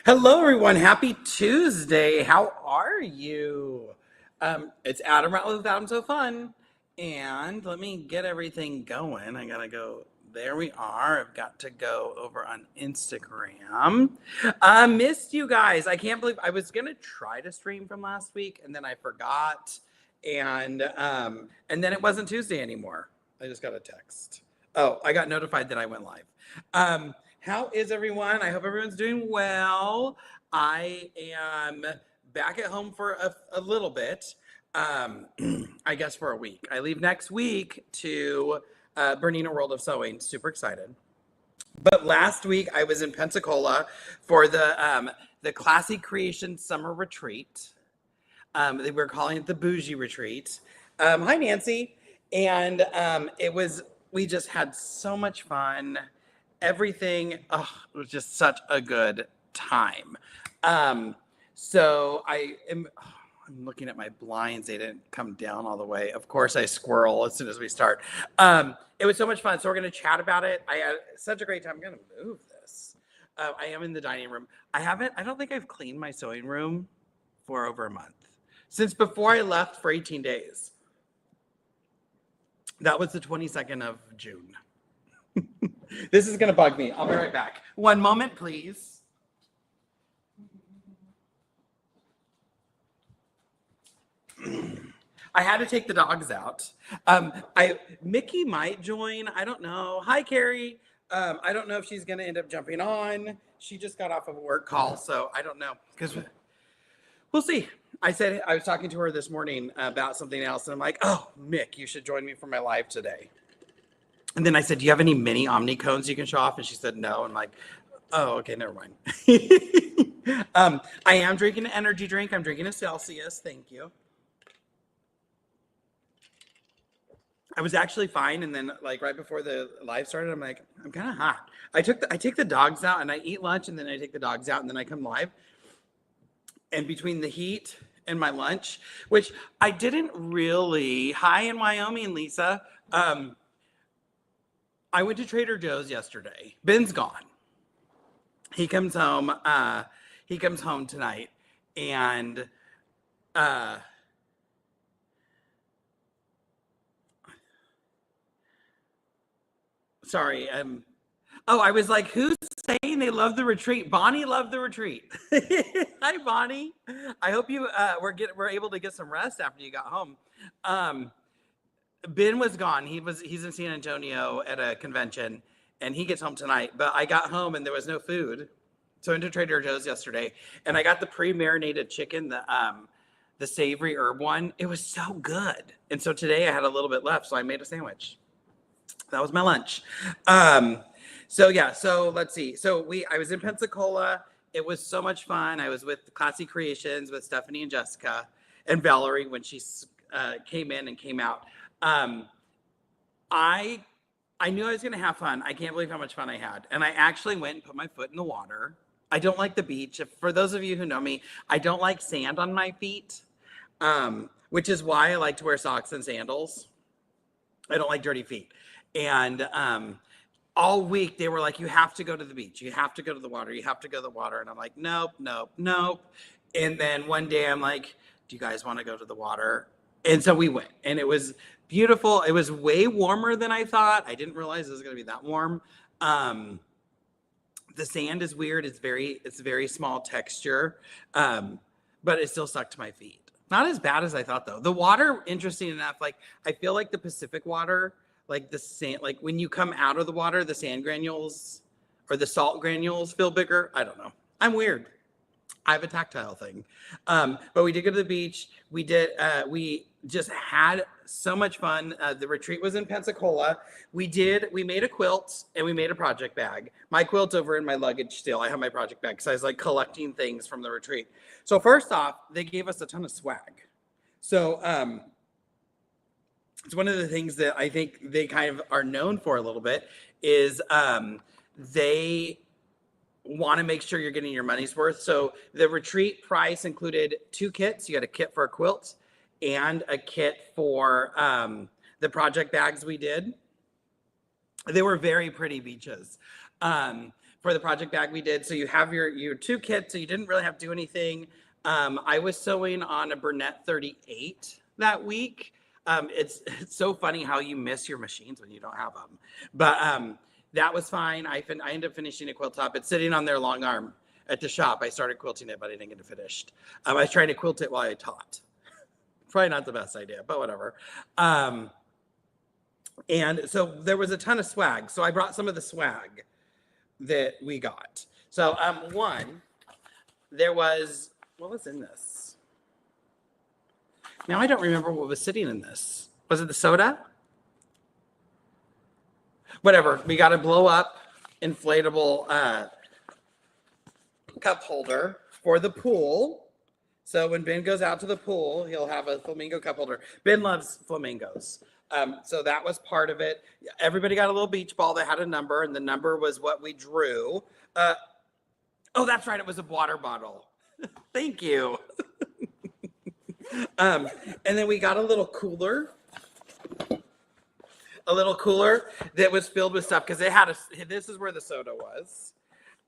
Hello, everyone. Happy Tuesday. How are you? It's Adam Rattle with Adam So Fun. And let me get everything going. I got to go. There we are. I've got to go over on Instagram. I missed you guys. I can't believe I was going to try to stream from last week and then I forgot. And then it wasn't Tuesday anymore. I just got a text. Oh, I got notified that I went live. How is everyone? I hope everyone's doing well. I am back at home for a little bit. I guess for a week. I leave next week to Bernina World of Sewing. Super excited. But last week I was in Pensacola for the Classy Creation Summer Retreat. We're calling it the Bougie Retreat. Hi, Nancy. And we just had so much fun. Everything it was just such a good time. So I'm looking at my blinds. They didn't come down all the way. Of course, I squirrel as soon as we start. It was so much fun. So we're going to chat about it. I had such a great time. I'm going to move this. I am in the dining room. I don't think I've cleaned my sewing room for over a month. Since before I left for 18 days. That was the 22nd of June. This is going to bug me. I'll be right back. One moment, please. I had to take the dogs out. Mickey might join. I don't know. Hi, Carrie. I don't know if she's going to end up jumping on. She just got off of a work call, so I don't know. Because we'll see. I was talking to her this morning about something else, and I'm like, oh, Mick, you should join me for my live today. And then I said, do you have any mini Omni cones you can show off? And she said, no. I'm like, oh, okay, never mind. I am drinking an energy drink. I'm drinking a Celsius. Thank you. I was actually fine. And then like right before the live started, I'm like, I'm kind of hot. I take the dogs out and I eat lunch and then I take the dogs out and then I come live. And between the heat and my lunch, which I didn't really, hi in Wyoming, Lisa. I went to Trader Joe's yesterday. Ben's gone. He comes home tonight. And sorry. I was like, who's saying they love the retreat? Bonnie loved the retreat. Hi, Bonnie. I hope you were able to get some rest after you got home. Ben was gone. He's in San Antonio at a convention, and he gets home tonight. But I got home and there was no food, so I went to Trader Joe's yesterday, and I got the pre-marinated chicken, the savory herb one. It was so good, and so today I had a little bit left, so I made a sandwich. That was my lunch. So let's see. I was in Pensacola. It was so much fun. I was with Classy Creations with Stephanie and Jessica and Valerie when she came in and came out. I knew I was going to have fun. I can't believe how much fun I had. And I actually went and put my foot in the water. I don't like the beach. For those of you who know me, I don't like sand on my feet, which is why I like to wear socks and sandals. I don't like dirty feet. And all week they were like, you have to go to the beach. You have to go to the water. You have to go to the water. And I'm like, nope. And then one day I'm like, do you guys want to go to the water? And so we went, and it was beautiful. It was way warmer than I thought. I didn't realize it was going to be that warm. The sand is weird. It's very small texture, but it still stuck to my feet. Not as bad as I thought, though. The water, interesting enough, like I feel like the Pacific water, like the sand, like when you come out of the water, the sand granules or the salt granules feel bigger. I don't know. I'm weird. I have a tactile thing. But we did go to the beach. We just had so much fun. The retreat was in Pensacola. We made a quilt and we made a project bag. My quilt's over in my luggage still. I have my project bag because I was like collecting things from the retreat. So first off, they gave us a ton of swag. So it's one of the things that I think they kind of are known for a little bit is they want to make sure you're getting your money's worth. So the retreat price included 2 kits. You got a kit for a quilt and a kit for the project bags we did. They were very pretty beaches. for the project bag we did. So you have your 2 kits, so you didn't really have to do anything. I was sewing on a Burnett 38 that week. It's so funny how you miss your machines when you don't have them. But that was fine. I ended up finishing a quilt top. It's sitting on their long arm at the shop. I started quilting it, but I didn't get it finished. I was trying to quilt it while I taught. Probably not the best idea, but whatever. And so there was a ton of swag. So I brought some of the swag that we got. So one, there was, what was in this? Now I don't remember what was sitting in this. Was it the soda? Whatever. We got a blow up inflatable cup holder for the pool. So when Ben goes out to the pool, he'll have a flamingo cup holder. Ben loves flamingos. So that was part of it. Everybody got a little beach ball that had a number, and the number was what we drew. Oh, that's right. It was a water bottle. Thank you. And then we got a little cooler. A little cooler that was filled with stuff because it had this is where the soda was.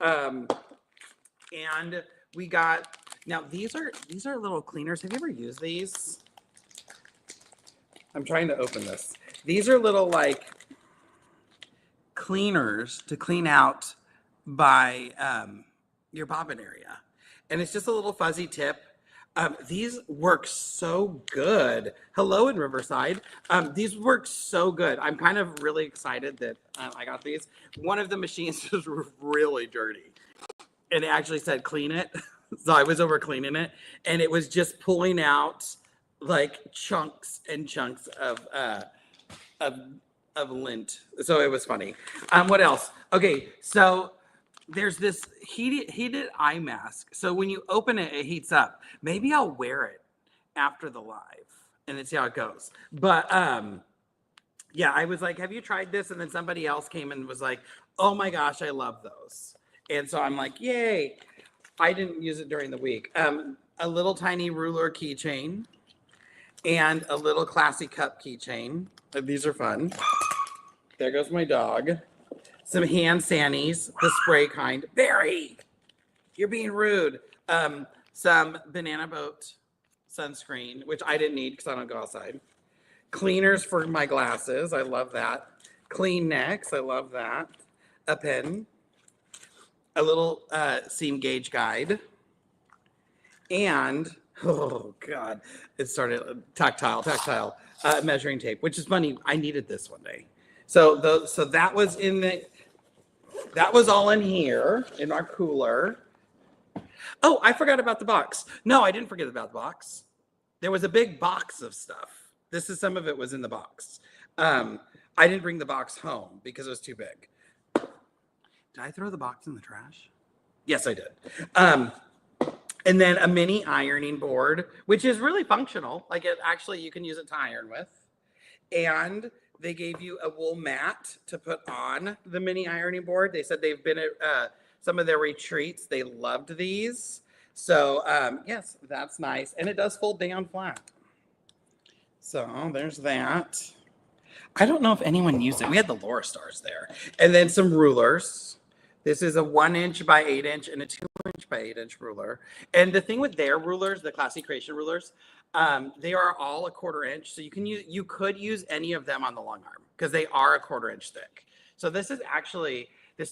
And we got, now these are little cleaners. Have you ever used these? I'm trying to open this. These are little like cleaners to clean out by your bobbin area. And it's just a little fuzzy tip. These work so good. Hello in Riverside. These work so good. I'm kind of really excited that I got these. One of the machines was really dirty. And it actually said clean it. So I was over cleaning it. And it was just pulling out like chunks and chunks of lint. So it was funny. What else? Okay, so there's this heated eye mask. So when you open it, it heats up. Maybe I'll wear it after the live and then see how it goes. But yeah, I was like, have you tried this? And then somebody else came and was like, oh my gosh, I love those. And so I'm like, yay. I didn't use it during the week. A little tiny ruler keychain and a little classy cup keychain. These are fun. There goes my dog. Some hand sanis, the spray kind. Barry, you're being rude. Some Banana Boat sunscreen, which I didn't need because I don't go outside. Cleaners for my glasses. I love that. Clean necks. I love that. A pen. A little seam gauge guide. And, oh God, it started tactile measuring tape, which is funny. I needed this one day. So that was that was all in here in our cooler. Oh, I forgot about the box. No, I didn't forget about the box. There was a big box of stuff. Some of it was in the box. I didn't bring the box home because it was too big. Did I throw the box in the trash? Yes, I did. And then a mini ironing board, which is really functional. Like you can use it to iron with. And they gave you a wool mat to put on the mini ironing board. They said they've been at some of their retreats. They loved these. So yes, that's nice. And it does fold down flat. So there's that. I don't know if anyone used it. We had the Laura Stars there. And then some rulers. This is a 1" by 8" and a 2" by 8" ruler. And the thing with their rulers, the Classy Creation rulers, they are all a 1/4 inch. So you could use any of them on the long arm because they are a 1/4 inch thick. So this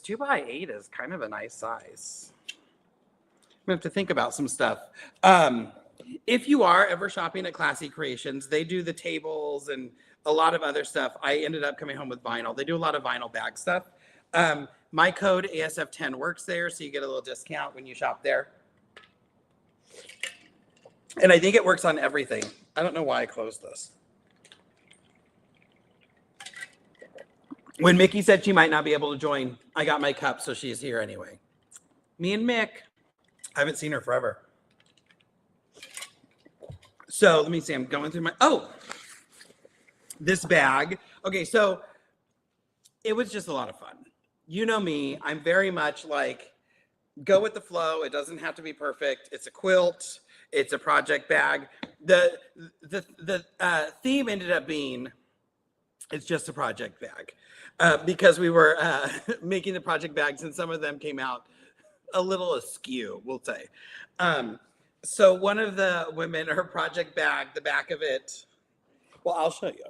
2 by 8 is kind of a nice size. We have to think about some stuff. If you are ever shopping at Classy Creations, they do the tables and a lot of other stuff. I ended up coming home with vinyl. They do a lot of vinyl bag stuff. My code ASF10 works there, so you get a little discount when you shop there. And I think it works on everything. I don't know why I closed this. When Mickey said she might not be able to join, I got my cup, so she's here anyway. Me and Mick. I haven't seen her forever. So let me see. I'm going through this bag. Okay, so it was just a lot of fun. You know me. I'm very much like, go with the flow. It doesn't have to be perfect. It's a quilt. It's a project bag. The theme ended up being It's just a project bag because we were making the project bags and some of them came out a little askew, we'll say. Um, so one of the women, her project bag, the back of it, well, I'll show you.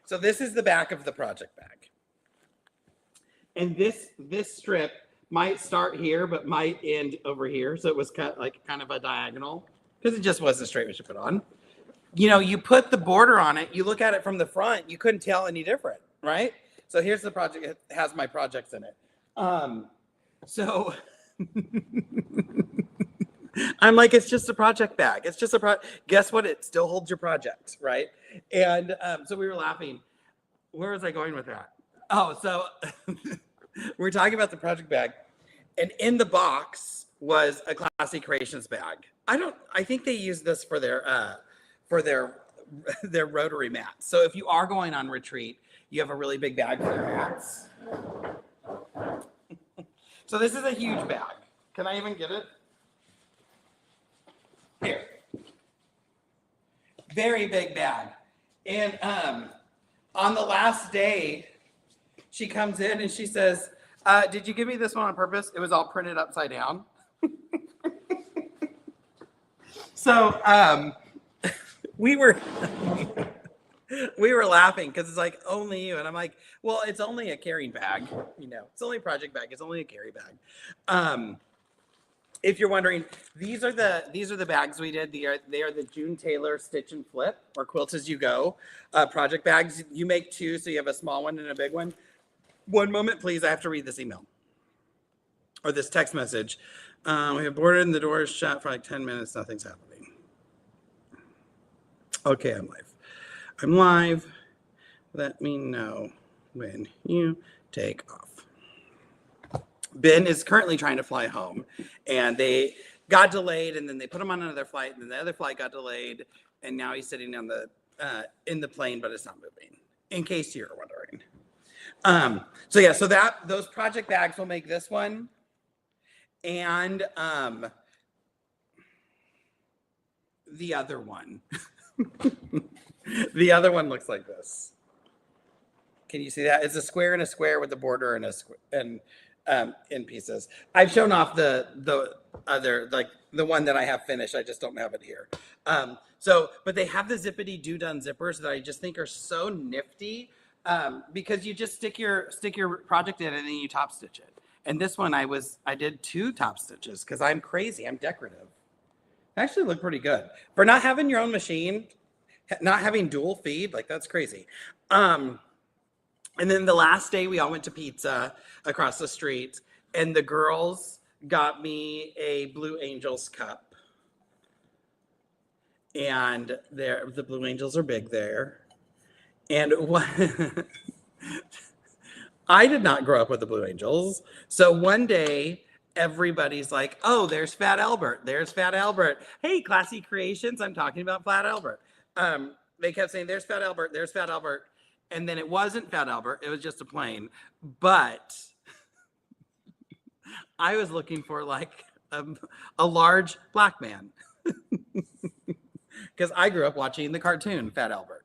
So this is the back of the project bag. And this strip might start here, but might end over here. So it was cut like kind of a diagonal because it just wasn't straight when she put on. You know, you put the border on it, you look at it from the front, you couldn't tell any different, right? So here's the project, it has my projects in it. So I'm like, it's just a project bag. It's just guess what? It still holds your project, right? And so we were laughing. Where was I going with that? Oh, so we're talking about the project bag. And in the box was a Classy Creations bag. I think they use this for their rotary mats. So if you are going on retreat, you have a really big bag for your mats. So this is a huge bag. Can I even get it? Here. Very big bag. And on the last day, she comes in and she says, did you give me this one on purpose? It was all printed upside down. So we were laughing because it's like only you, and I'm like, well, it's only a carrying bag, you know, it's only a project bag, it's only a carry bag. If you're wondering, these are the bags we did. They are the June Taylor Stitch and Flip or Quilt as You Go project bags. You make two, so you have a small one and a big one. One moment, please. I have to read this email or this text message. We have boarded and the door is shut for like 10 minutes. Nothing's happening. Okay, I'm live. I'm live. Let me know when you take off. Ben is currently trying to fly home, and they got delayed, and then they put him on another flight, and then the other flight got delayed, and now he's sitting on the in the plane, but it's not moving. In case you're wondering. So yeah, so those project bags will make this one, and the other one. The other one looks like this. Can you see that? It's a square and a square with a border and a square and in pieces. I've shown off the other, like the one that I have finished. I just don't have it here. But they have the zippity doo done zippers that I just think are so nifty because you just stick your project in and then you top stitch it. And this one I did 2 top stitches because I'm crazy. I'm decorative. Actually look pretty good for not having your own machine, not having dual feed. Like that's crazy. And then the last day we all went to pizza across the street and the girls got me a Blue Angels cup. And the Blue Angels are big there. And I did not grow up with the Blue Angels. So one day everybody's like, oh, there's Fat Albert. There's Fat Albert. Hey, Classy Creations. I'm talking about Fat Albert. They kept saying, there's Fat Albert. There's Fat Albert. And then it wasn't Fat Albert. It was just a plane. But I was looking for like a large black man. Because I grew up watching the cartoon Fat Albert.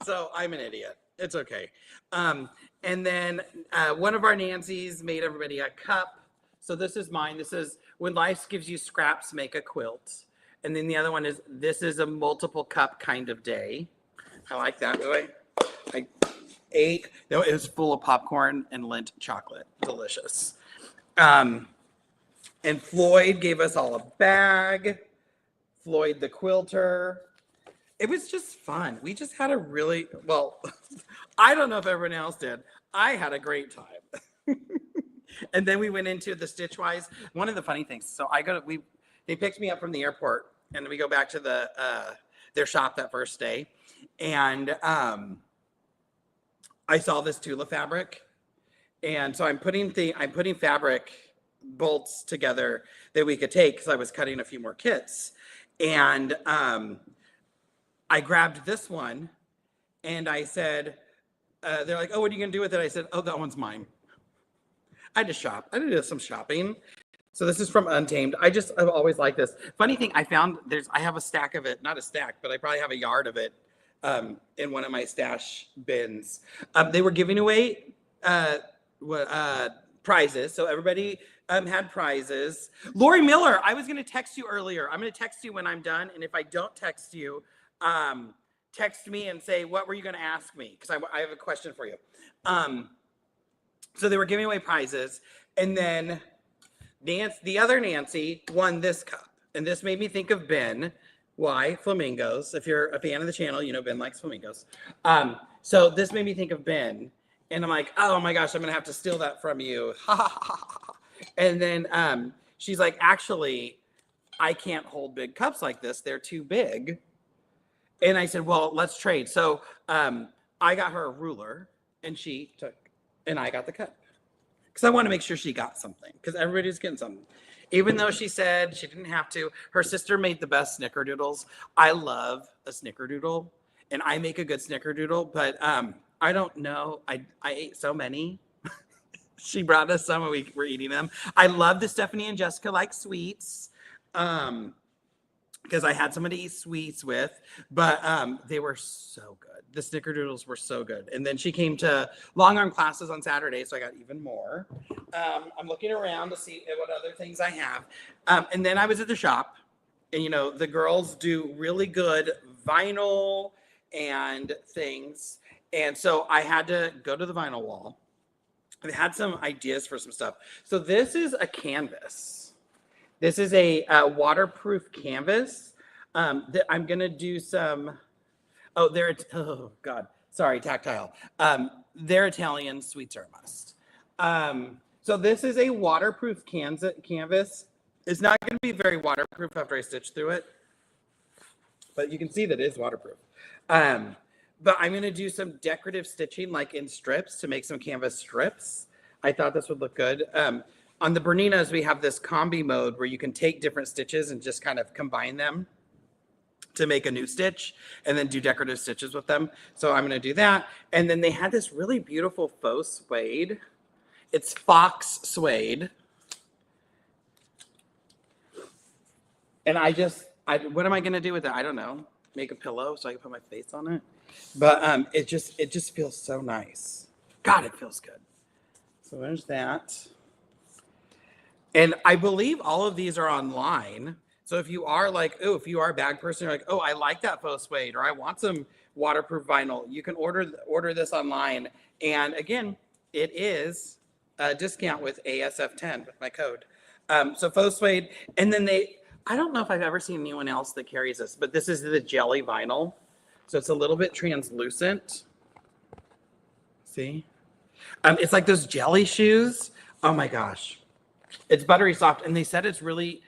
So I'm an idiot. It's okay. And then one of our Nancys made everybody a cup. So this is mine. This is When Life Gives You Scraps, Make a Quilt. And then the other one is This Is a Multiple Cup Kind of Day. I like that. I ate. It was full of popcorn and Lindt chocolate. Delicious. And Floyd gave us all a bag. Floyd the quilter. It was just fun. We just had a really, well, I don't know if everyone else did. I had a great time. And then we went into the Stitchwise. One of the funny things, so they picked me up from the airport and we go back to their shop that first day. And I saw this Tula fabric. And so I'm putting fabric bolts together that we could take because I was cutting a few more kits. And I grabbed this one and I said, they're like, oh, what are you going to do with it? I said, oh, that one's mine. I just shop. I did some shopping. So this is from Untamed. I've always liked this. Funny thing, I have a stack of it, not a stack, but I probably have a yard of it in one of my stash bins. They were giving away uh, prizes. So everybody had prizes. Lori Miller, I was going to text you earlier. I'm going to text you when I'm done. And if I don't text you, text me and say, what were you going to ask me? Because I have a question for you. So they were giving away prizes. And then the other Nancy won this cup. And this made me think of Ben. Why? Flamingos. If you're a fan of the channel, you know Ben likes flamingos. So this made me think of Ben. And I'm like, oh my gosh, I'm going to have to steal that from you. And then she's like, actually, I can't hold big cups like this. They're too big. And I said, well, let's trade. So I got her a ruler and I got the cup. Because I want to make sure she got something. Because everybody's getting something. Even though she said she didn't have to. Her sister made the best snickerdoodles. I love a snickerdoodle. And I make a good snickerdoodle. But I don't know. I ate so many. She brought us some and we were eating them. I love the Stephanie and Jessica like sweets. Because I had somebody to eat sweets with. But they were so good. The snickerdoodles were so good. And then she came to long arm classes on Saturday, so I got even more. I'm looking around to see what other things I have. And then I was at the shop, and you know, the girls do really good vinyl and things. And so I had to go to the vinyl wall. I had some ideas for some stuff. So this is a canvas. This is a waterproof canvas. That I'm gonna do some. Oh God, sorry, tactile. They're Italian, sweets are a must. So this is a waterproof canvas. It's not going to be very waterproof after I stitch through it, but you can see that it is waterproof. But I'm going to do some decorative stitching like in strips to make some canvas strips. I thought this would look good. On the Berninas, we have this combi mode where you can take different stitches and just kind of combine them to make a new stitch and then do decorative stitches with them. So I'm going to do that. And then they had this really beautiful faux suede. It's fox suede. And what am I going to do with it? I don't know. Make a pillow so I can put my face on it. But it just feels so nice. God, it feels good. So there's that. And I believe all of these are online. So if you are like, oh, if you are a bag person, you're like, oh, I like that faux suede, or I want some waterproof vinyl, you can order this online. And again, it is a discount with ASF10 with my code. So faux suede. And then I don't know if I've ever seen anyone else that carries this, but this is the jelly vinyl. So it's a little bit translucent. See? It's like those jelly shoes. Oh my gosh. It's buttery soft. And they said it's really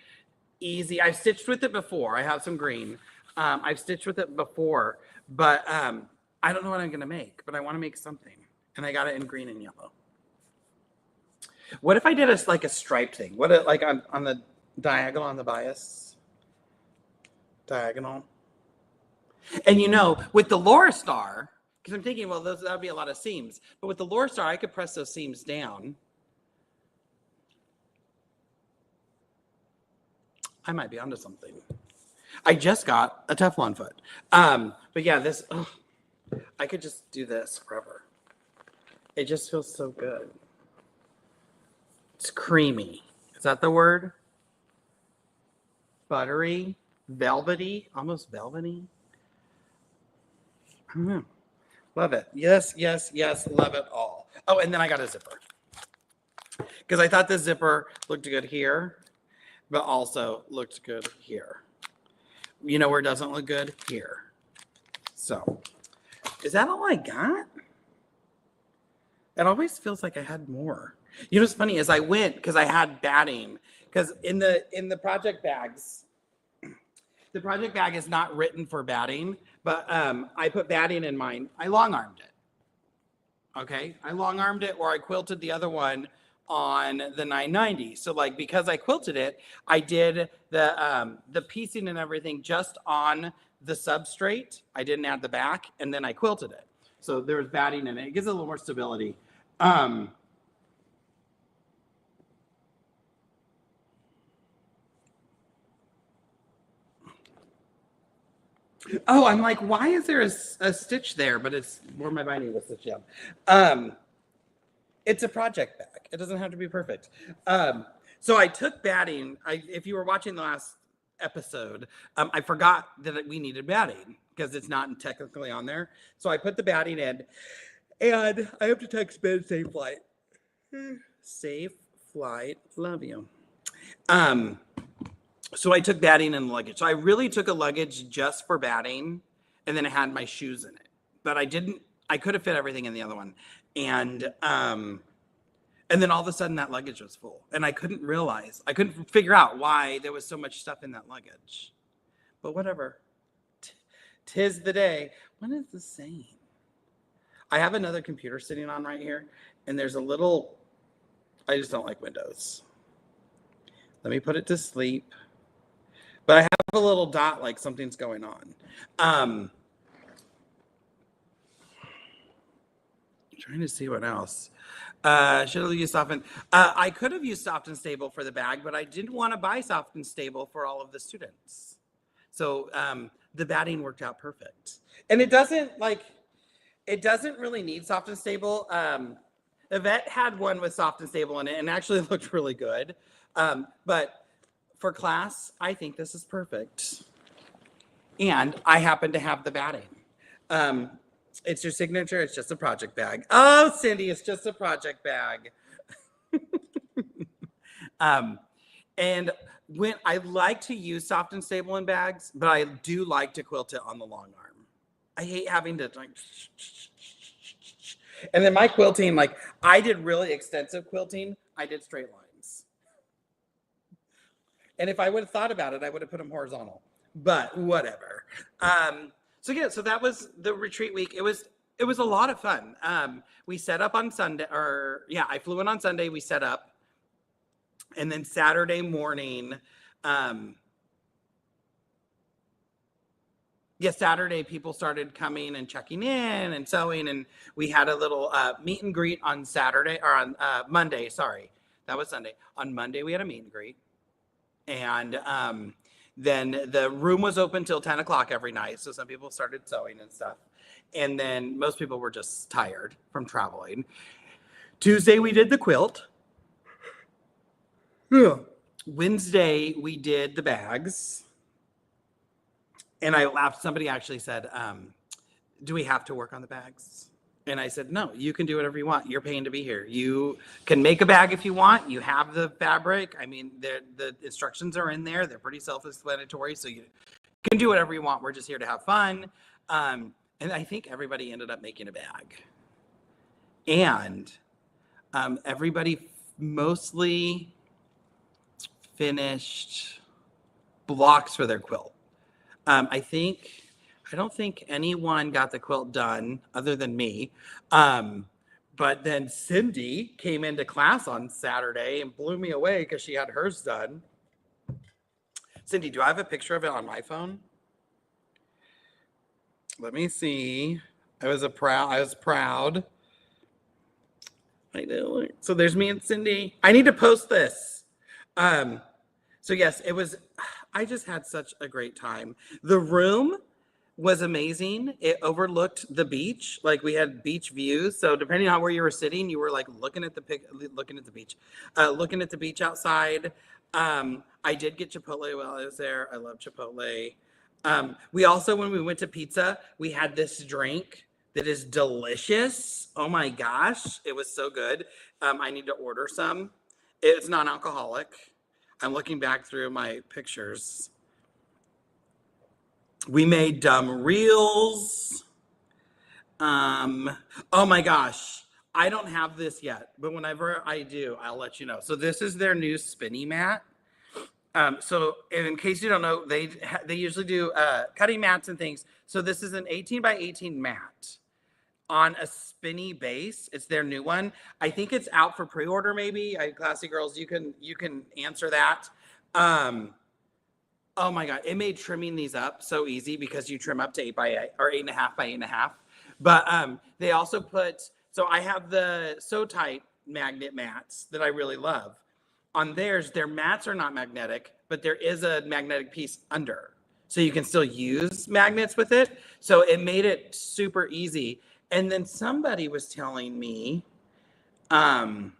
easy. I've stitched with it before. I have some green. I've stitched with it before, but I don't know what I'm going to make, but I want to make something. And I got it in green and yellow. What if I did like a striped thing? What like on the diagonal, on the bias? Diagonal. And you know, with the Laura Star, because I'm thinking, well, that would be a lot of seams. But with the Laura Star, I could press those seams down. I might be onto something. I just got a Teflon foot. But yeah, I could just do this forever. It just feels so good. It's creamy. Is that the word? Buttery, velvety, almost velvety. I don't know. Love it. Yes, yes, yes. Love it all. Oh, and then I got a zipper. Because I thought the zipper looked good here, but also looked good here. You know where it doesn't look good? Here. So, is that all I got? It always feels like I had more. You know what's funny is I went because I had batting. Because in the project bags, the project bag is not written for batting, but I put batting in mine. I long-armed it. Okay? I long-armed it, or I quilted the other one on the 990. So like, because I quilted it, I did the piecing and everything just on the substrate. I didn't add the back, and then I quilted it. So there was batting in it. It gives it a little more stability. Oh, I'm like, why is there a stitch there? But it's where my binding was stitched down. Um, it's a project bag. It doesn't have to be perfect. So I took batting. If you were watching the last episode, I forgot that we needed batting because it's not technically on there. So I put the batting in, and I have to text Ben safe flight. Safe flight. Love you. Um, so I took batting and luggage. So I really took a luggage just for batting, and then I had my shoes in it. But I didn't. I could have fit everything in the other one, and then all of a sudden that luggage was full, and I couldn't figure out why there was so much stuff in that luggage. But whatever. Tis the day. What is this saying? I have another computer sitting on right here, and there's a little. I just don't like Windows. Let me put it to sleep. But I have a little dot like something's going on. I'm trying to see what else. Should have used Soft and I could have used Soft and Stable for the bag, but I didn't want to buy Soft and Stable for all of the students. So the batting worked out perfect. And it doesn't really need Soft and Stable. Yvette had one with Soft and Stable in it and actually looked really good. But for class, I think this is perfect. And I happen to have the batting. It's your signature. It's just a project bag. Oh, Cindy, it's just a project bag. And when I like to use Soft and Stable in bags, but I do like to quilt it on the long arm. I hate having to like. And then my quilting, like I did really extensive quilting. I did straight lines. And if I would have thought about it, I would have put them horizontal. But whatever. So that was the retreat week. It was a lot of fun. We set up on Sunday, I flew in on Sunday. We set up, and then Saturday morning, Saturday people started coming and checking in and sewing, and we had a little meet and greet on Saturday or on Monday. Sorry, that was Sunday. On Monday we had a meet and greet, and then the room was open till 10 o'clock every night. So some people started sewing and stuff. And then most people were just tired from traveling. Tuesday, we did the quilt. Wednesday, we did the bags. And I laughed. Somebody actually said, do we have to work on the bags? And I said, no, you can do whatever you want. You're paying to be here. You can make a bag if you want. You have the fabric. I mean, the instructions are in there. They're pretty self-explanatory. So you can do whatever you want. We're just here to have fun. And I think everybody ended up making a bag. And everybody mostly finished blocks for their quilt. I don't think anyone got the quilt done other than me. But then Cindy came into class on Saturday and blew me away because she had hers done. Cindy, do I have a picture of it on my phone? Let me see. I was proud. I know. So there's me and Cindy. I need to post this. So yes, I just had such a great time. The room was amazing. It overlooked the beach. Like we had beach views. So depending on where you were sitting, you were like looking at the beach outside. I did get Chipotle while I was there. I love Chipotle. We also, when we went to pizza, we had this drink that is delicious. Oh my gosh. It was so good. I need to order some. It's non-alcoholic. I'm looking back through my pictures. We made dumb reels. Oh my gosh. I don't have this yet, but whenever I do, I'll let you know. So this is their new spinny mat. So in case you don't know, they usually do cutting mats and things. So this is an 18 by 18 mat on a spinny base. It's their new one. I think it's out for pre-order maybe. Classy Girls, you can answer that. Oh my God, it made trimming these up so easy because you trim up to 8 by 8 or 8.5 by 8.5. But they also so I have the So Tight magnet mats that I really love. On theirs, their mats are not magnetic, but there is a magnetic piece under. So you can still use magnets with it. So it made it super easy. And then somebody was telling me, I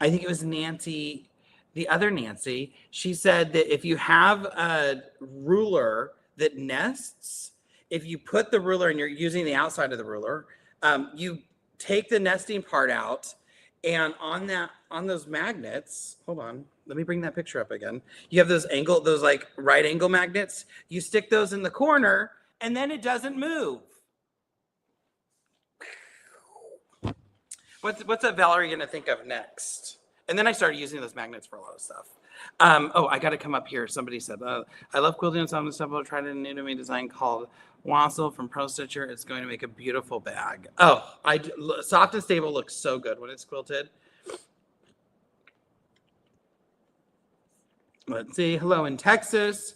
think it was Nancy, the other Nancy, she said that if you have a ruler that nests, if you put the ruler and you're using the outside of the ruler, you take the nesting part out, and on those magnets, hold on, let me bring that picture up again. You have those like right angle magnets. You stick those in the corner, and then it doesn't move. What's that Valerie gonna think of next? And then I started using those magnets for a lot of stuff. Oh, I got to come up here. Somebody said, I love quilting and some stuff. I'll try a new to me design called Wassel from Pro Stitcher. It's going to make a beautiful bag. Oh, Soft and Stable looks so good when it's quilted. Let's see. Hello in Texas.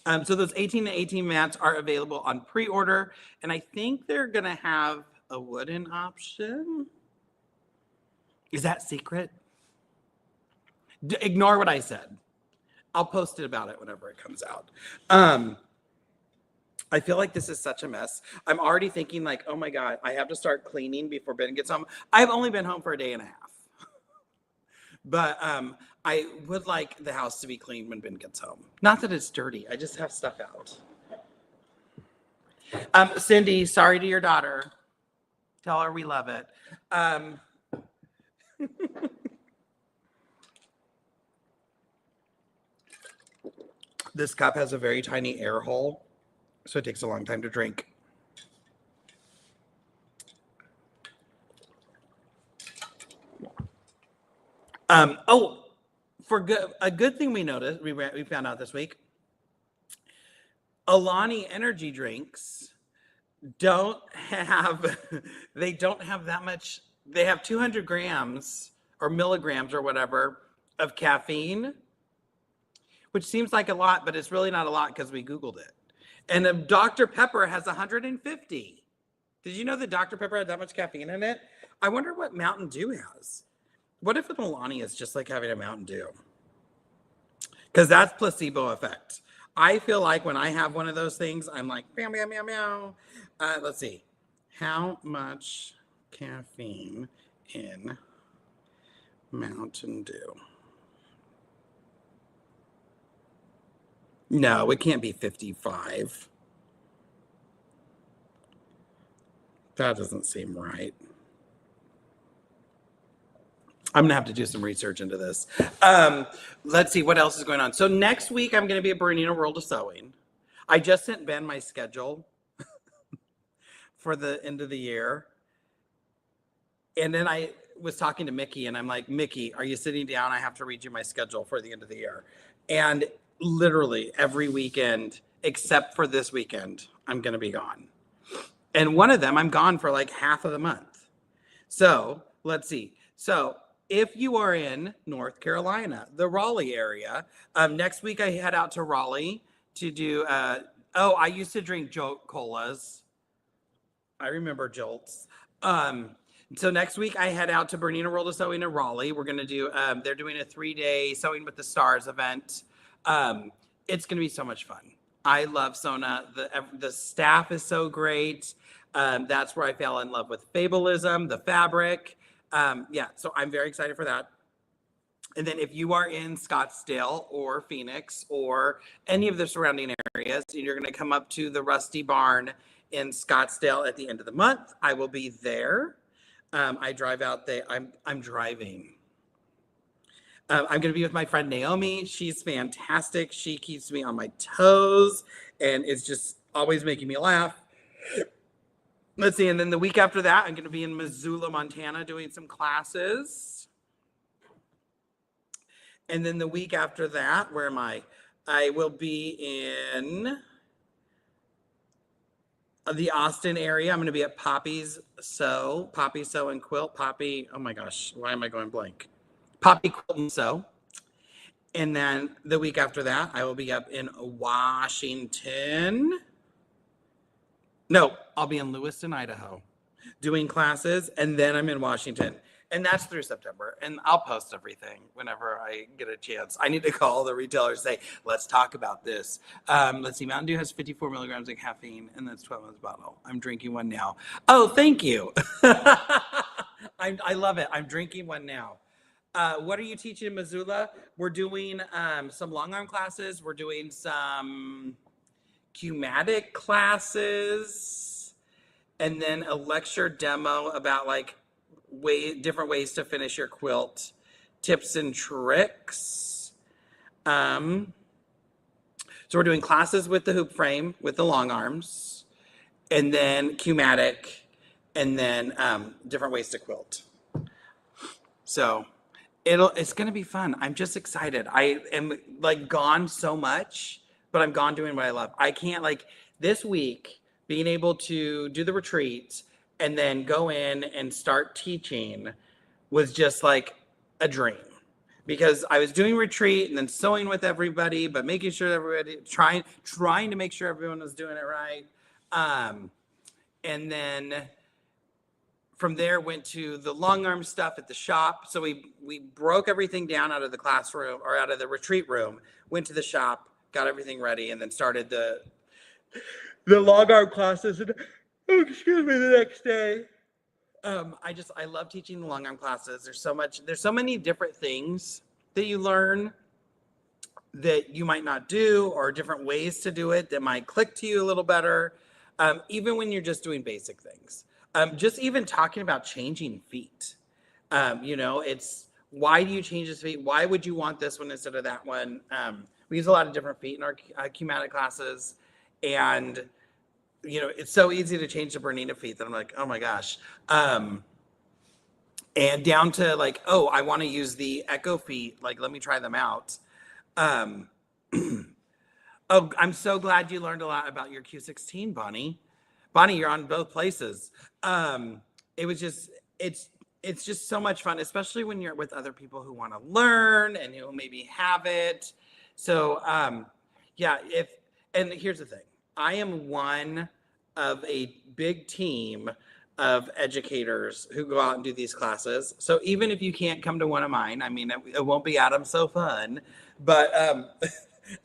So those 18 to 18 mats are available on pre-order, and I think they're going to have a wooden option. Is that secret? Ignore what I said. I'll post it about it whenever it comes out. I feel like this is such a mess. I'm already thinking like, oh my God, I have to start cleaning before Ben gets home. I've only been home for a day and a half. But I would like the house to be clean when Ben gets home. Not that it's dirty. I just have stuff out. Cindy, sorry to your daughter. Tell her we love it. This cup has a very tiny air hole, so it takes a long time to drink. A good thing we noticed, we found out this week, Alani energy drinks don't have that much. They have 200 grams or milligrams or whatever of caffeine, which seems like a lot, but it's really not a lot because we Googled it. And Dr. Pepper has 150. Did you know that Dr. Pepper had that much caffeine in it? I wonder what Mountain Dew has. What if an Alani is just like having a Mountain Dew? Because that's placebo effect. I feel like when I have one of those things, I'm like, meow, meow, meow, meow. Let's see. How much caffeine in Mountain Dew? No, it can't be 55. That doesn't seem right. I'm gonna have to do some research into this. Let's see what else is going on. So next week I'm gonna be at Bernina World of Sewing. I just sent Ben my schedule for the end of the year. And then I was talking to Mickey and I'm like, Mickey, are you sitting down? I have to read you my schedule for the end of the year. And literally every weekend, except for this weekend, I'm gonna be gone. And one of them, I'm gone for like half of the month. So let's see. So if you are in North Carolina, the Raleigh area, next week I head out to Raleigh to do, I used to drink Jolt Colas. I remember Jolts. So next week I head out to Bernina World of Sewing in Raleigh. We're going to do, they're doing a 3-day Sewing with the Stars event. It's going to be so much fun. I love Sona. The staff is so great. That's where I fell in love with Fabulism, the fabric. So I'm very excited for that. And then if you are in Scottsdale or Phoenix or any of the surrounding areas, and you're going to come up to the Rusty Barn in Scottsdale at the end of the month, I will be there. I drive out there. I'm driving. I'm going to be with my friend Naomi. She's fantastic. She keeps me on my toes and is just always making me laugh. Let's see. And then the week after that, I'm going to be in Missoula, Montana, doing some classes. And then the week after that, where am I? I will be in the Austin area. I'm going to be at Poppy Sew and Quilt. Poppy, oh my gosh, why am I going blank? Poppy Quilt and Sew. And then the week after that, I will be up in Washington. No, I'll be in Lewiston, Idaho, doing classes. And then I'm in Washington. And that's through September. And I'll post everything whenever I get a chance. I need to call the retailer and say, let's talk about this. Let's see. Mountain Dew has 54 milligrams of caffeine, and that's 12 ounce bottle. I'm drinking one now. Oh, thank you. I love it. I'm drinking one now. What are you teaching in Missoula? We're doing some long arm classes. We're doing some Q-matic classes, and then a lecture demo about like different ways to finish your quilt, tips and tricks. So we're doing classes with the hoop frame, with the long arms, and then Q-matic, and then different ways to quilt. So it's going to be fun. I'm just excited. I am like gone so much, but I'm gone doing what I love. I can't, like, this week being able to do the retreat and then go in and start teaching was just like a dream, because I was doing retreat and then sewing with everybody, but making sure everybody trying to make sure everyone was doing it right. And then from there went to the long arm stuff at the shop. So we broke everything down out of the classroom or out of the retreat room, went to the shop, got everything ready, and then started the long arm classes. And the next day. I love teaching the long arm classes. There's so many different things that you learn that you might not do, or different ways to do it that might click to you a little better. Even when you're just doing basic things. Just even talking about changing feet. It's, why do you change this feet? Why would you want this one instead of that one? We use a lot of different feet in our Q-matic classes, and it's so easy to change the Bernina feet that I'm like, oh my gosh. And down to like, oh, I want to use the Echo feet. Like, let me try them out. Oh, I'm so glad you learned a lot about your Q16, Bonnie. Bonnie, you're on both places. It's just so much fun, especially when you're with other people who want to learn and who maybe have it. So, and here's the thing. I am one of a big team of educators who go out and do these classes. So even if you can't come to one of mine, I mean, it won't be Adam so fun, but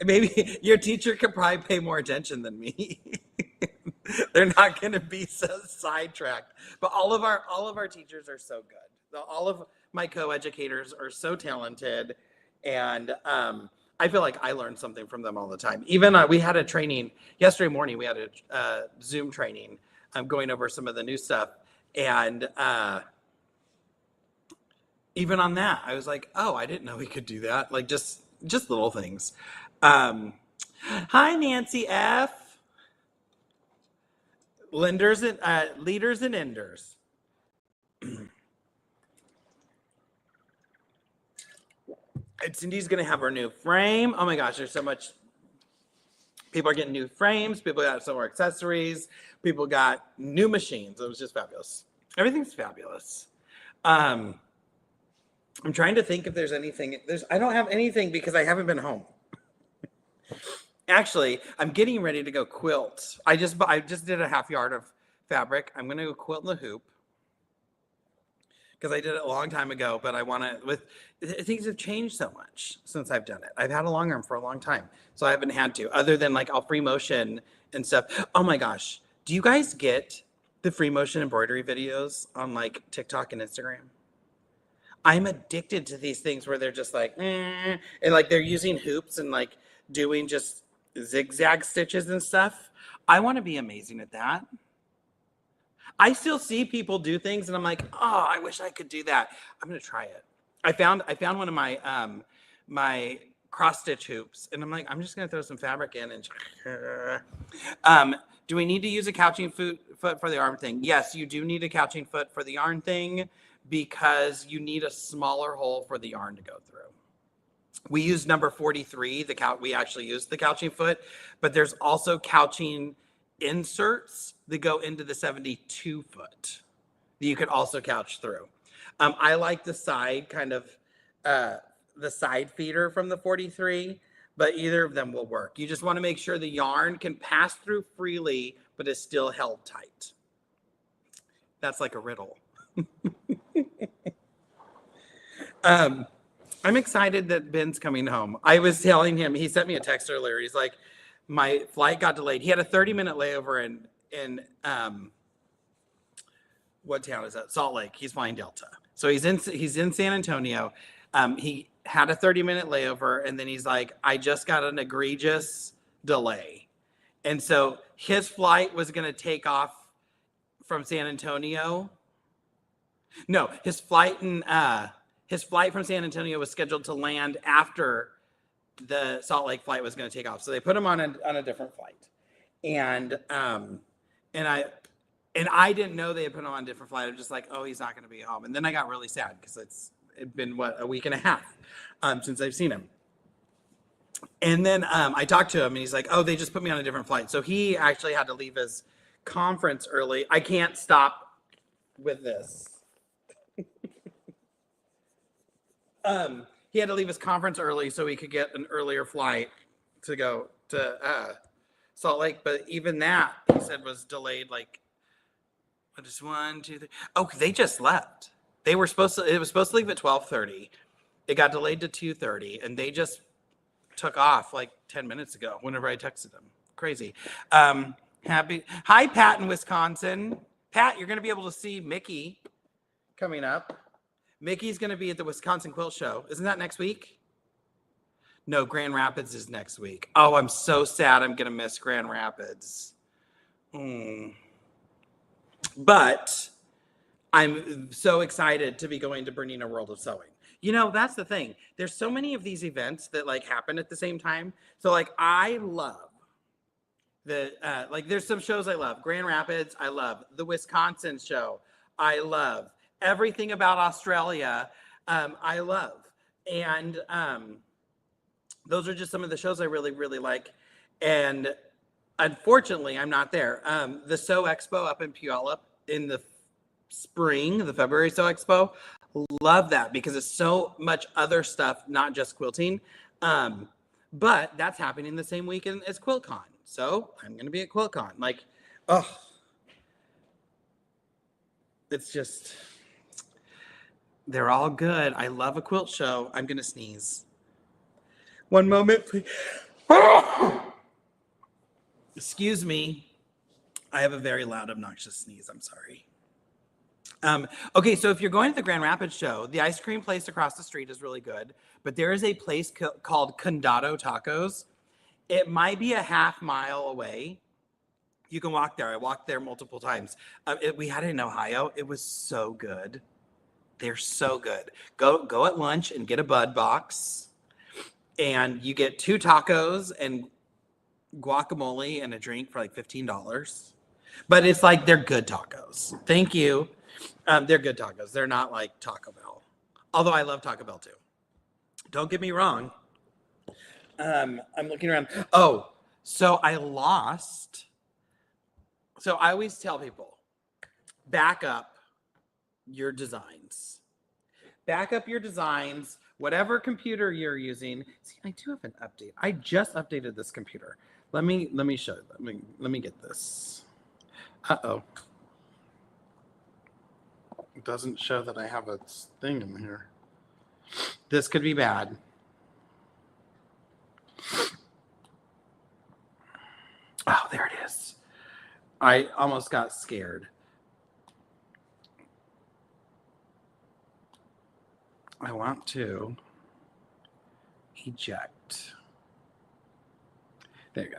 maybe your teacher could probably pay more attention than me. They're not going to be so sidetracked. But all of our teachers are so good. All of my co-educators are so talented, and I feel like I learned something from them all the time. Even we had a training yesterday morning. We had a Zoom training. Going over some of the new stuff, and even on that, I was like, "Oh, I didn't know we could do that." Like just little things. Hi, Nancy F. Leaders and enders. And Cindy's gonna have her new frame. Oh my gosh, there's so much. People are getting new frames. People got some more accessories. People got new machines. It was just fabulous. Everything's fabulous. I'm trying to think if there's anything. I don't have anything because I haven't been home. Actually, I'm getting ready to go quilt. I just did a half yard of fabric. I'm gonna go quilt in the hoop because I did it a long time ago, but I want to, things have changed so much since I've done it. I've had a long arm for a long time, so I haven't had to, other than like I'll free motion and stuff. Oh my gosh. Do you guys get the free motion embroidery videos on like TikTok and Instagram? I'm addicted to these things where they're just like, and like they're using hoops and like doing just zigzag stitches and stuff. I want to be amazing at that. I still see people do things and I'm like, oh, I wish I could do that. I'm going to try it. I found one of my, my cross stitch hoops, and I'm like, I'm just going to throw some fabric in and, do we need to use a couching foot for the yarn thing? Yes, you do need a couching foot for the yarn thing because you need a smaller hole for the yarn to go through. We use number 43, we actually use the couching foot, but there's also couching inserts that go into the 72 foot that you could also couch through. I like the side the side feeder from the 43, but either of them will work. You just want to make sure the yarn can pass through freely, but is still held tight. That's like a riddle. Um, I'm excited that Ben's coming home. I was telling him, he sent me a text earlier. He's like, my flight got delayed. He had a 30-minute layover in what town is that? Salt Lake. He's flying Delta. So he's in San Antonio. He had a 30-minute layover, and then he's like, I just got an egregious delay. And so his flight was going to take off from San Antonio. No, his flight from San Antonio was scheduled to land after the Salt Lake flight was going to take off. So they put him on a different flight. And I didn't know they had put him on a different flight. I'm just like, oh, he's not going to be home. And then I got really sad because it's been a week and a half since I've seen him. And then I talked to him, and he's like, oh, they just put me on a different flight. So he actually had to leave his conference early. I can't stop with this. He had to leave his conference early so he could get an earlier flight to go to Salt Lake. But even that, he said, was delayed like, what is 1, 2, 3? Oh, they just left. It was supposed to leave at 12:30. It got delayed to 2:30, and they just took off like 10 minutes ago whenever I texted them. Crazy. Hi, Pat in Wisconsin. Pat, you're going to be able to see Mickey coming up. Mickey's going to be at the Wisconsin Quilt Show. Isn't that next week? No, Grand Rapids is next week. Oh, I'm so sad I'm going to miss Grand Rapids. But I'm so excited to be going to Bernina World of Sewing. You know, that's the thing. There's so many of these events that like happen at the same time. So like I love there's some shows I love. Grand Rapids, I love. The Wisconsin show, I love. Everything about Australia, I love. And those are just some of the shows I really, really like. And unfortunately, I'm not there. The Sew Expo up in Puyallup in the spring, the February Sew Expo, love that because it's so much other stuff, not just quilting. But that's happening the same weekend as QuiltCon. So I'm going to be at QuiltCon. Like, oh, it's just, they're all good. I love a quilt show. I'm going to sneeze. One moment, please. Excuse me. I have a very loud, obnoxious sneeze. I'm sorry. Okay, so if you're going to the Grand Rapids show, the ice cream place across the street is really good, but there is a place called Condado Tacos. It might be a half mile away. You can walk there. I walked there multiple times. We had it in Ohio. It was so good. They're so good. Go at lunch and get a Bud box, and you get 2 tacos and guacamole and a drink for like $15. But it's like they're good tacos. Thank you. They're good tacos. They're not like Taco Bell. Although I love Taco Bell too. Don't get me wrong. I'm looking around. Oh, so I lost. So I always tell people, back up your designs. Back up your designs, whatever computer you're using. See, I do have an update. I just updated this computer. Let me show you. Let me get this. Uh-oh. It doesn't show that I have a thing in here. This could be bad. Oh, there it is. I almost got scared. I want to eject. There you go.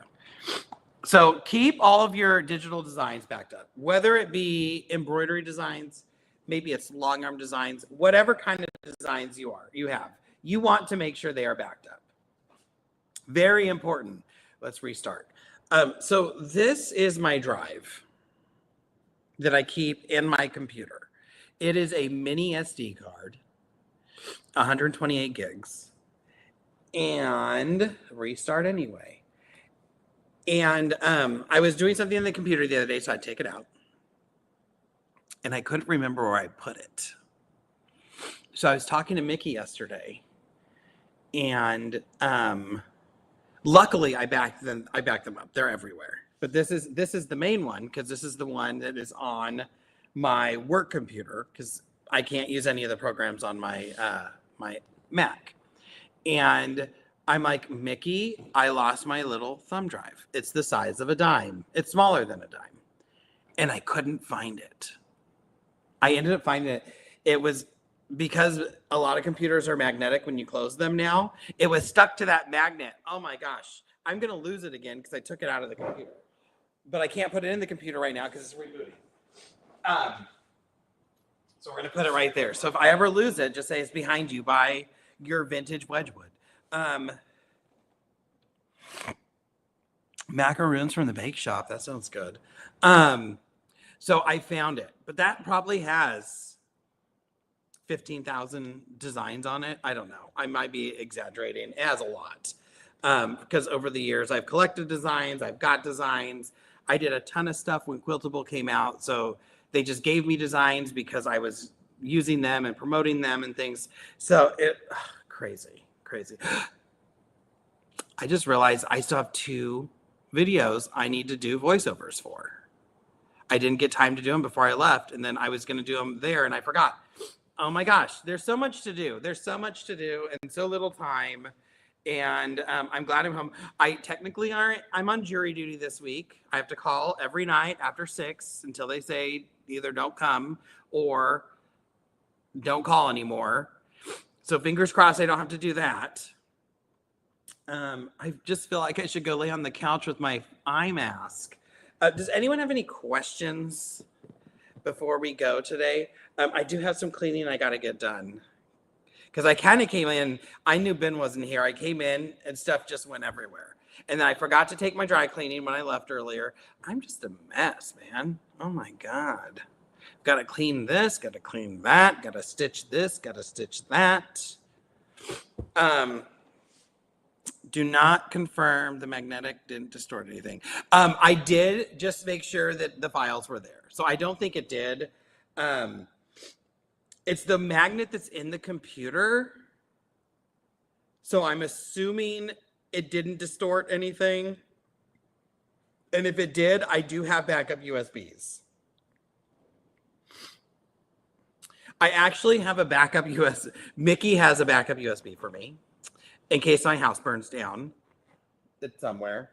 So keep all of your digital designs backed up, whether it be embroidery designs, maybe it's long arm designs, whatever kind of designs you have. You want to make sure they are backed up. Very important. Let's restart. So this is my drive that I keep in my computer. It is a mini SD card, 128 gigs, and restart anyway. And I was doing something on the computer the other day, so I'd take it out. And I couldn't remember where I put it. So I was talking to Mickey yesterday, and luckily I backed them up. They're everywhere. But this is the main one, because this is the one that is on my work computer, because I can't use any of the programs on my my Mac. And I'm like, Mickey, I lost my little thumb drive. It's the size of a dime. It's smaller than a dime. And I couldn't find it. I ended up finding it. It was because a lot of computers are magnetic when you close them now. It was stuck to that magnet. Oh my gosh. I'm going to lose it again because I took it out of the computer. But I can't put it in the computer right now because it's rebooting. So we're going to put it right there. So if I ever lose it, just say it's behind you by your vintage Wedgwood. Macaroons from the bake shop. That sounds good. So I found it, but that probably has 15,000 designs on it. I don't know. I might be exaggerating. It has a lot. Because over the years I've collected designs. I've got designs. I did a ton of stuff when Quiltable came out. So they just gave me designs because I was using them and promoting them and things. So crazy. I just realized I still have 2 videos I need to do voiceovers for. I didn't get time to do them before I left, and then I was going to do them there, and I forgot. Oh my gosh, there's so much to do. There's so much to do and so little time, and I'm glad I'm home. I'm on jury duty this week. I have to call every night after 6 until they say either don't come or don't call anymore. So fingers crossed I don't have to do that. I just feel like I should go lay on the couch with my eye mask. Does anyone have any questions before we go today? I do have some cleaning I got to get done. Because I kind of came in, I knew Ben wasn't here. I came in and stuff just went everywhere. And then I forgot to take my dry cleaning when I left earlier. I'm just a mess, man. Oh my God. Got to clean this, got to clean that, got to stitch this, got to stitch that. Do not confirm the magnetic didn't distort anything. I did just make sure that the files were there. So I don't think it did. It's the magnet that's in the computer. So I'm assuming it didn't distort anything. And if it did, I do have backup USBs. I actually have a backup USB. Mickey has a backup USB for me in case my house burns down. It's somewhere.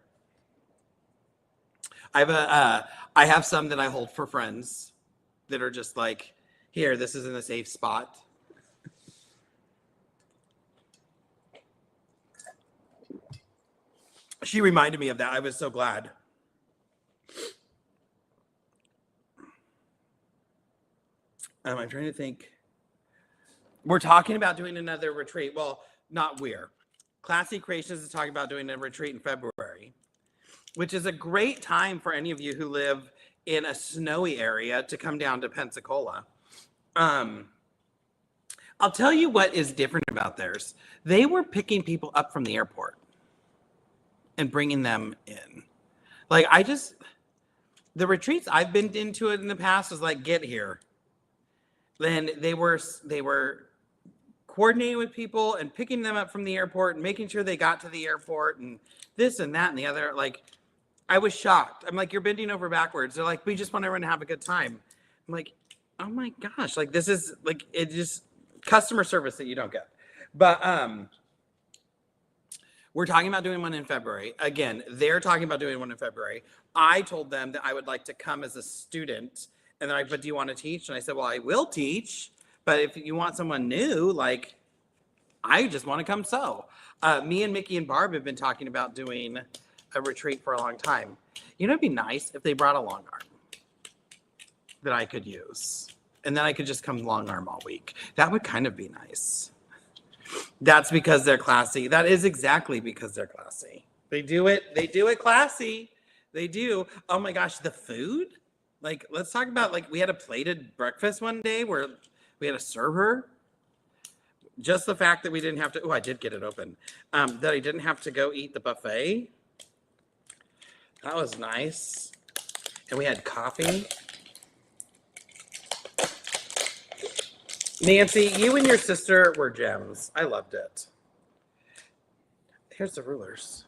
I have some that I hold for friends that are just like, here, this is in a safe spot. She reminded me of that. I was so glad. I'm trying to think. We're talking about doing another retreat. Well, not we're. Classy Creations is talking about doing a retreat in February, which is a great time for any of you who live in a snowy area to come down to Pensacola. I'll tell you what is different about theirs. They were picking people up from the airport and bringing them in. Like, the retreats I've been into it in the past was like, get here. Then they were coordinating with people and picking them up from the airport and making sure they got to the airport and this and that and the other. Like, I was shocked. I'm like, you're bending over backwards. They're like, we just want everyone to have a good time. I'm like, oh my gosh, like this is like, it just customer service that you don't get. But we're talking about doing one in February. Again, they're talking about doing one in February. I told them that I would like to come as a student. And they're like, but do you want to teach? And I said, well, I will teach. But if you want someone new, like, I just want to come sew. Me and Mickey and Barb have been talking about doing a retreat for a long time. You know, it'd be nice if they brought a long arm that I could use. And then I could just come long arm all week. That would kind of be nice. That's because they're classy. That is exactly because they're classy. They do it classy. They do. Oh my gosh, the food? Like, let's talk about, like, we had a plated breakfast one day where we had a server. Just the fact that we didn't have to, oh, I did get it open. That I didn't have to go eat the buffet. That was nice. And we had coffee. Nancy, you and your sister were gems. I loved it. Here's the rulers.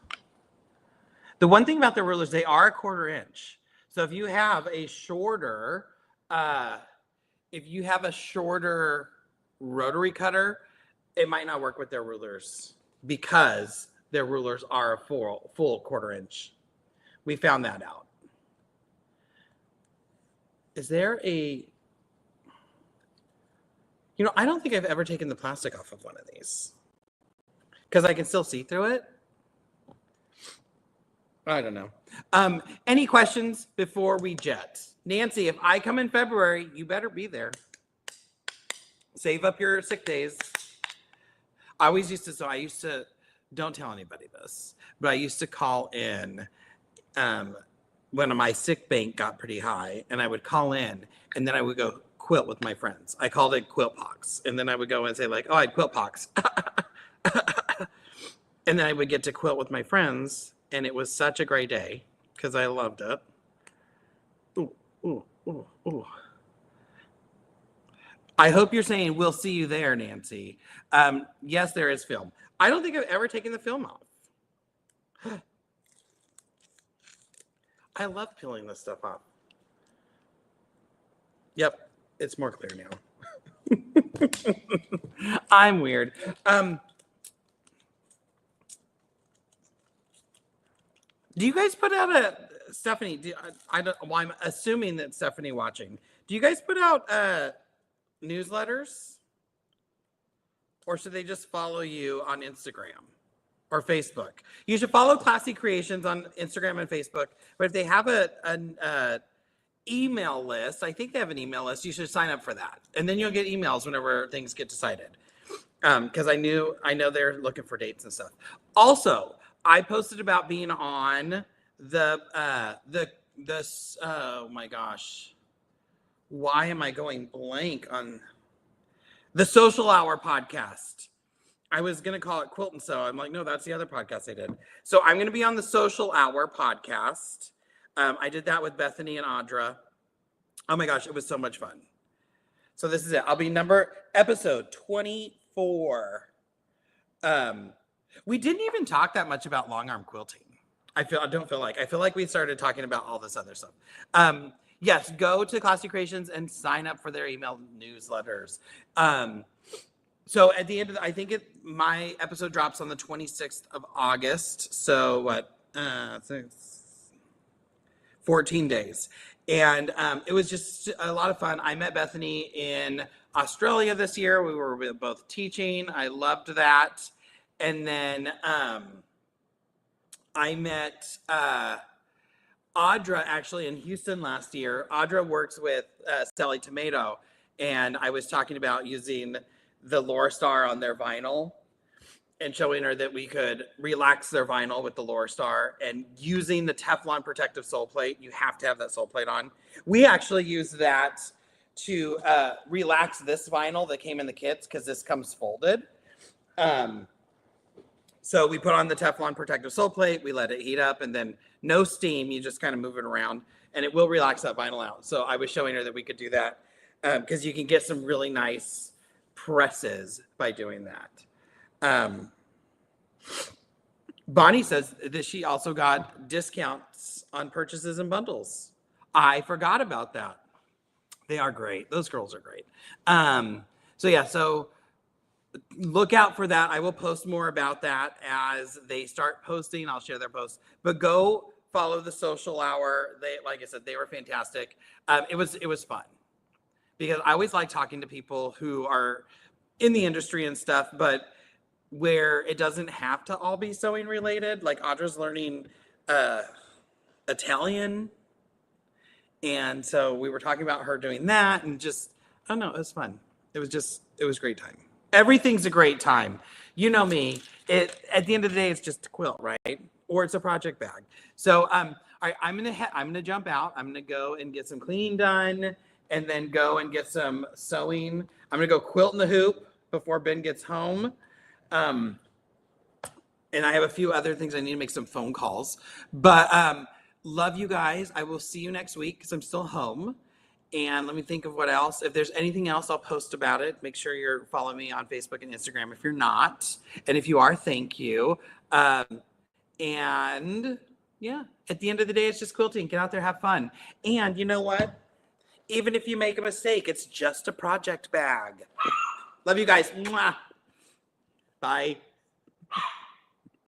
The one thing about the rulers, they are 1/4 inch. So if you have a shorter rotary cutter, it might not work with their rulers because their rulers are a full quarter inch. We found that out. Is there a, I don't think I've ever taken the plastic off of one of these because I can still see through it. I don't know. Any questions before we jet? Nancy, if I come in February, you better be there. Save up your sick days. I used to, don't tell anybody this, but I used to call in when my sick bank got pretty high, and I would call in, and then I would go quilt with my friends. I called it quilt pox, and then I would go and say like, oh, I had quilt pox. And then I would get to quilt with my friends, and it was such a great day because I loved it. Ooh, ooh, ooh, ooh. I hope you're saying we'll see you there, Nancy. Yes, there is film. I don't think I've ever taken the film off. I love peeling this stuff off. Yep, it's more clear now. I'm weird. Do you guys put out Stephanie? I'm assuming that Stephanie watching. Do you guys put out newsletters, or should they just follow you on Instagram or Facebook? You should follow Classy Creations on Instagram and Facebook. But if they have an email list, I think they have an email list. You should sign up for that, and then you'll get emails whenever things get decided. Because I know they're looking for dates and stuff. Also, I posted about being on the oh my gosh, why am I going blank on the Social Hour podcast? I was gonna call it Quilt and Sew. I'm like, no, that's the other podcast I did. So I'm gonna be on the Social Hour podcast. I did that with Bethany and Audra. Oh my gosh, it was so much fun. So this is it. I'll be episode 24. We didn't even talk that much about long arm quilting. I feel like we started talking about all this other stuff. Yes, go to Classy Creations and sign up for their email newsletters. So at the end of my episode drops on the 26th of August. So what? 14 days. And it was just a lot of fun. I met Bethany in Australia this year. We were both teaching. I loved that. And then I met Audra actually in Houston last year. Audra works with Sally Tomato, and I was talking about using the Lorastar on their vinyl and showing her that we could relax their vinyl with the Lorastar and using the Teflon protective sole plate. You have to have that sole plate on. We actually use that to relax this vinyl that came in the kits because this comes folded. So we put on the Teflon protective sole plate, we let it heat up, and then no steam, you just kind of move it around, and it will relax that vinyl out. So I was showing her that we could do that because you can get some really nice presses by doing that. Bonnie says that she also got discounts on purchases and bundles. I forgot about that. They are great. Those girls are great. So look out for that. I will post more about that as they start posting. I'll share their posts. But go follow the Social Hour. They, like I said, they were fantastic. It was fun because I always like talking to people who are in the industry and stuff, but where it doesn't have to all be sewing related. Like Audra's learning Italian, and so we were talking about her doing that, and just I don't know, it was fun. It was a great time. Everything's a great time. You know me. At the end of the day, it's just a quilt, right? Or it's a project bag. So all right, I'm gonna jump out. I'm gonna go and get some cleaning done, and then go and get some sewing. I'm gonna go quilt in the hoop before Ben gets home. And I have a few other things. I need to make some phone calls. But love you guys. I will see you next week because I'm still home. And let me think of what else. If there's anything else, I'll post about it. Make sure you're following me on Facebook and Instagram if you're not. And if you are, thank you. And yeah, at the end of the day, it's just quilting. Get out there, have fun. And you know what? Even if you make a mistake, it's just a project bag. Love you guys. Mwah. Bye.